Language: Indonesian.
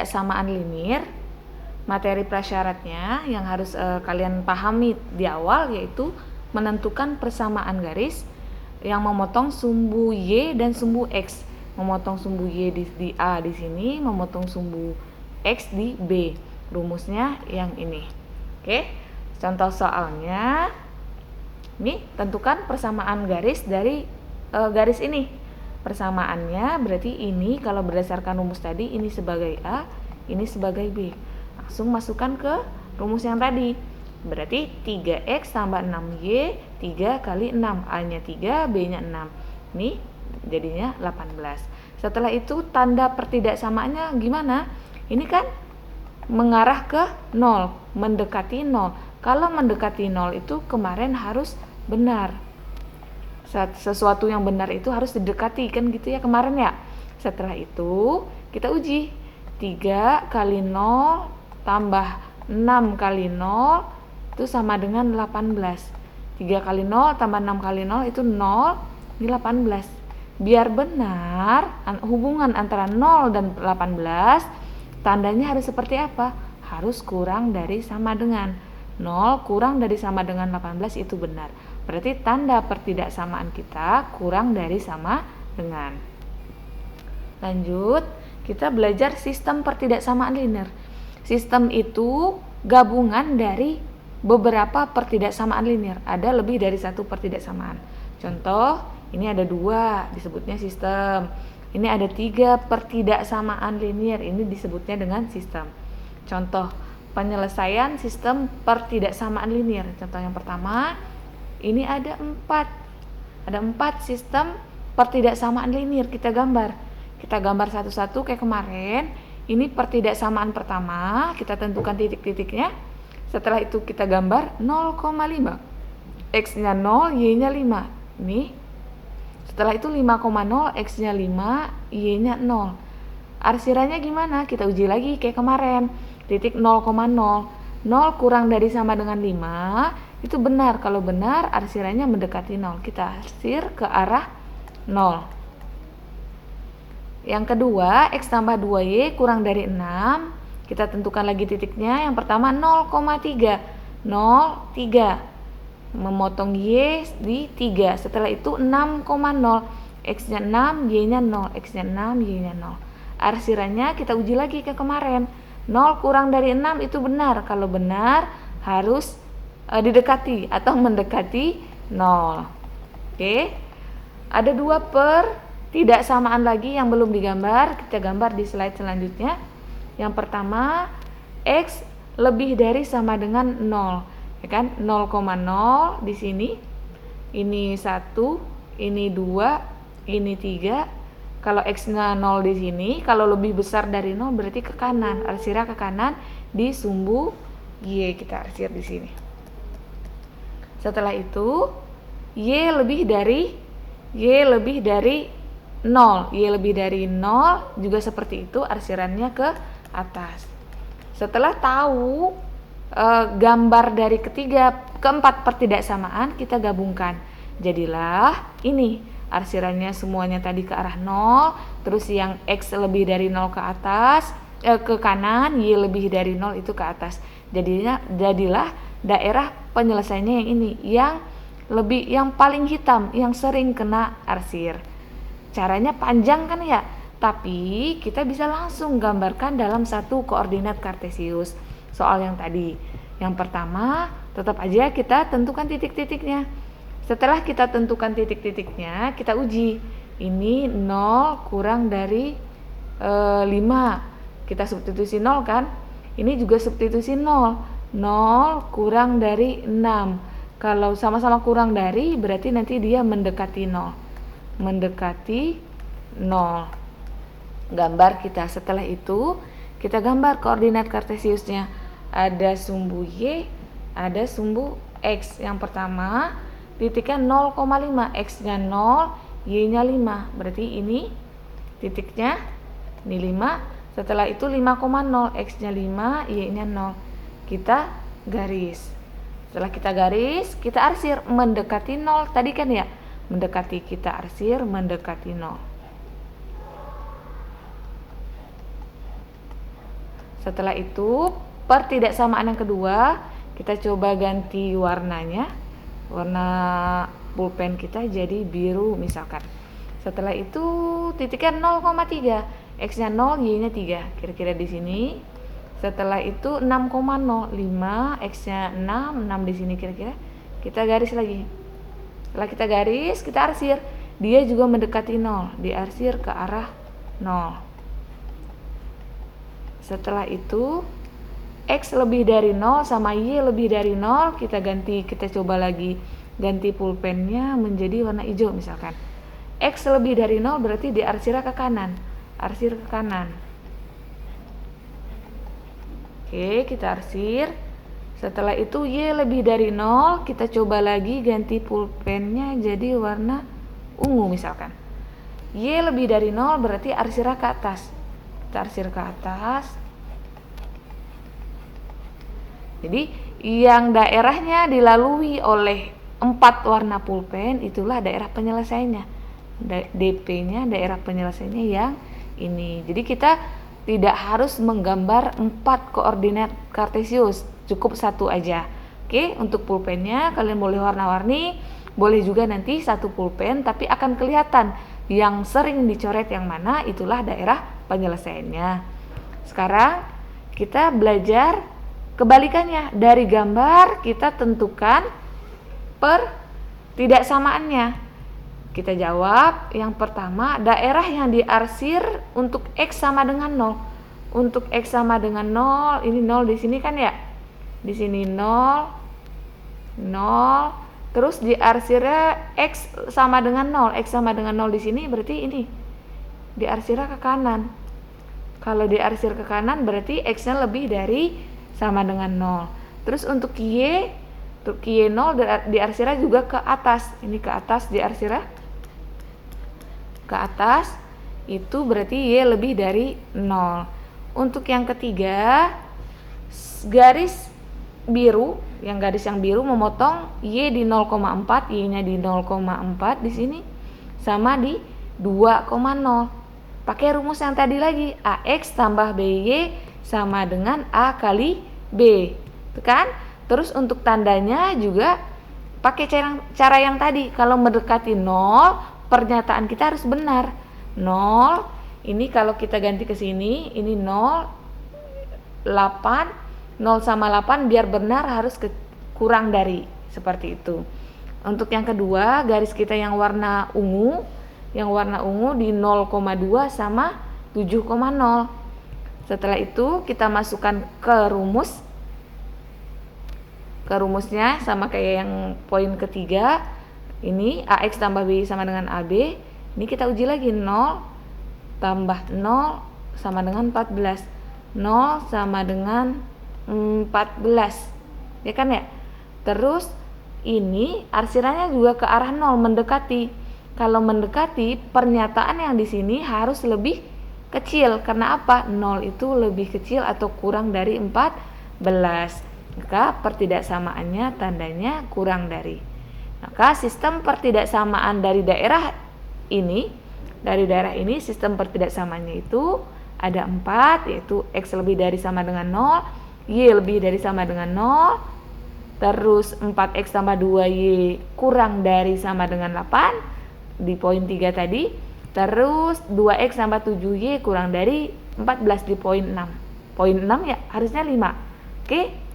Samaan linear, materi prasyaratnya yang harus kalian pahami di awal yaitu menentukan persamaan garis yang memotong sumbu Y dan sumbu X. Memotong sumbu Y di A di sini, memotong sumbu X di B. Rumusnya yang ini. Oke. Contoh soalnya ini tentukan persamaan garis dari garis ini. Persamaannya berarti ini kalau berdasarkan rumus tadi ini sebagai A, ini sebagai B. Langsung masukkan ke rumus yang tadi. Berarti 3X tambah 6Y, 3 kali 6. A-nya 3, B-nya 6. Ini jadinya 18. Setelah itu tanda pertidaksamaannya gimana? Ini kan mengarah ke 0, mendekati 0. Kalau mendekati 0 itu kemarin harus benar. Sesuatu yang benar itu harus didekati, kan gitu ya kemarin ya. Setelah itu kita uji. 3 kali 0 tambah 6 kali 0 itu sama dengan 18. 3 kali 0 tambah 6 kali 0 itu 0, ini 18. Biar benar hubungan antara 0 dan 18, tandanya harus seperti apa? Harus kurang dari sama dengan. 0 kurang dari sama dengan 18 itu benar. Berarti tanda pertidaksamaan kita kurang dari sama dengan. Lanjut, kita belajar sistem pertidaksamaan linear. Sistem itu gabungan dari beberapa pertidaksamaan linear. Ada lebih dari satu pertidaksamaan. Contoh, ini ada 2, disebutnya sistem. Ini ada 3 pertidaksamaan linear, ini disebutnya dengan sistem. Contoh penyelesaian sistem pertidaksamaan linear. Contoh yang pertama, ini ada 4 sistem pertidaksamaan linear. Kita gambar satu-satu kayak kemarin. Ini pertidaksamaan pertama, kita tentukan titik-titiknya. Setelah itu kita gambar 0,5. X-nya 0, Y-nya 5. Nih. Setelah itu 5,0, X-nya 5, Y-nya 0. Arsirannya gimana? Kita uji lagi kayak kemarin. Titik 0,0. 0 kurang dari sama dengan 5. Itu benar. Kalau benar, arsirannya mendekati 0. Kita arsir ke arah 0. Yang kedua, X tambah 2Y kurang dari 6. Kita tentukan lagi titiknya. Yang pertama 0,3. 0,3. Memotong Y di 3. Setelah itu 6,0. X-nya 6, Y-nya 0. X-nya 6, Y-nya 0. Arsirannya kita uji lagi ke kemarin. 0 kurang dari 6 itu benar. Kalau benar, harus didekati atau mendekati 0. Oke. Ada 2 pertidaksamaan lagi yang belum digambar. Kita gambar di slide selanjutnya. Yang pertama, X lebih dari sama dengan 0. Ya kan? 0,0 di sini. Ini 1, ini 2, ini 3. Kalau X-nya 0 di sini, kalau lebih besar dari 0 berarti ke kanan. Arsirnya ke kanan di sumbu Y, kita arsir di sini. Setelah itu Y lebih dari 0. Y lebih dari 0 juga seperti itu, arsirannya ke atas. Setelah tahu gambar dari keempat pertidaksamaan, kita gabungkan. Jadilah ini arsirannya semuanya tadi ke arah 0, terus yang X lebih dari 0 ke atas, ke kanan, Y lebih dari 0 itu ke atas. Jadilah daerah penyelesaiannya yang ini, yang paling hitam, yang sering kena arsir. Caranya panjang kan ya, tapi kita bisa langsung gambarkan dalam satu koordinat kartesius. Soal yang tadi, yang pertama tetap aja kita tentukan titik-titiknya. Setelah kita tentukan titik-titiknya, kita uji. Ini 0 kurang dari 5. Kita substitusi 0 kan? Ini juga substitusi 0. 0 kurang dari 6. Kalau sama-sama kurang dari, berarti nanti dia mendekati 0. Mendekati 0. Gambar kita. Setelah itu, kita gambar koordinat kartesiusnya. Ada sumbu Y, ada sumbu X. Yang pertama, titiknya 0,5. X-nya 0, Y-nya 5. Berarti ini titiknya, ini 5. Setelah itu 5,0. X-nya 5, Y-nya 0. Kita garis. Setelah kita garis, kita arsir mendekati 0. Tadi kan ya, mendekati, kita arsir mendekati 0. Setelah itu pertidaksamaan yang kedua, kita coba ganti warnanya. Warna pulpen kita jadi biru misalkan. Setelah itu titiknya 0,3, X-nya 0, Y-nya 3. Kira-kira di sini. Setelah itu 6,05, X-nya 6 di sini kira-kira. Kita garis lagi. Setelah kita garis, kita arsir. Dia juga mendekati 0, diarsir ke arah 0. Setelah itu X lebih dari 0 sama Y lebih dari 0, kita coba lagi ganti pulpennya menjadi warna hijau misalkan. X lebih dari 0 berarti diarsir ke kanan. Arsir ke kanan. Oke, kita arsir. Setelah itu Y lebih dari 0, kita coba lagi ganti pulpennya jadi warna ungu misalkan. Y lebih dari 0 berarti arsir ke atas. Kita arsir ke atas. Jadi yang daerahnya dilalui oleh 4 warna pulpen itulah daerah penyelesaiannya. DP-nya, daerah penyelesaiannya yang ini. Jadi kita tidak harus menggambar 4 koordinat kartesius, cukup 1 aja. Oke, untuk pulpennya kalian boleh warna-warni, boleh juga nanti satu pulpen tapi akan kelihatan yang sering dicoret yang mana, itulah daerah penyelesaiannya. Sekarang kita belajar kebalikannya. Dari gambar kita tentukan pertidaksamaannya. Kita jawab yang pertama, daerah yang diarsir untuk X sama dengan 0. Untuk X sama dengan 0, ini 0 di sini kan ya? Di sini 0, 0. Terus diarsirnya X sama dengan 0. X sama dengan 0 di sini berarti ini. Diarsirnya ke kanan. Kalau diarsir ke kanan berarti X-nya lebih dari sama dengan 0. Terus untuk Y 0 diarsirnya juga ke atas. Ini ke atas diarsirnya ke atas, itu berarti Y lebih dari 0. Untuk yang ketiga, garis yang biru memotong Y di 0,4, Y-nya di 0,4 di sini sama di 2,0. Pakai rumus yang tadi lagi, AX tambah BY sama dengan A kali B. Itu kan? Terus untuk tandanya juga pakai cara yang tadi. Kalau mendekati 0, pernyataan kita harus benar. 0, ini kalau kita ganti ke sini, ini 0, 8, 0 sama 8 biar benar harus kurang dari, seperti itu. Untuk yang kedua, garis kita yang warna ungu di 0,2 sama 7,0. Setelah itu kita masukkan ke rumusnya sama kayak yang poin ketiga. Ini AX tambah BY sama dengan AB. Ini kita uji lagi, 0 tambah 0 sama dengan 14. 0 sama dengan 14. Ya kan ya? Terus ini arsirannya juga ke arah 0, mendekati. Kalau mendekati, pernyataan yang di sini harus lebih kecil. Karena apa? 0 itu lebih kecil atau kurang dari 14. Maka pertidaksamaannya tandanya kurang dari. Maka sistem pertidaksamaan dari daerah ini sistem pertidaksamaannya itu ada 4, yaitu X lebih dari sama dengan 0, Y lebih dari sama dengan 0, terus 4X tambah 2Y kurang dari sama dengan 8 di poin 3 tadi, terus 2X tambah 7Y kurang dari 14 di poin 6. Poin 6 ya harusnya 5. Oke.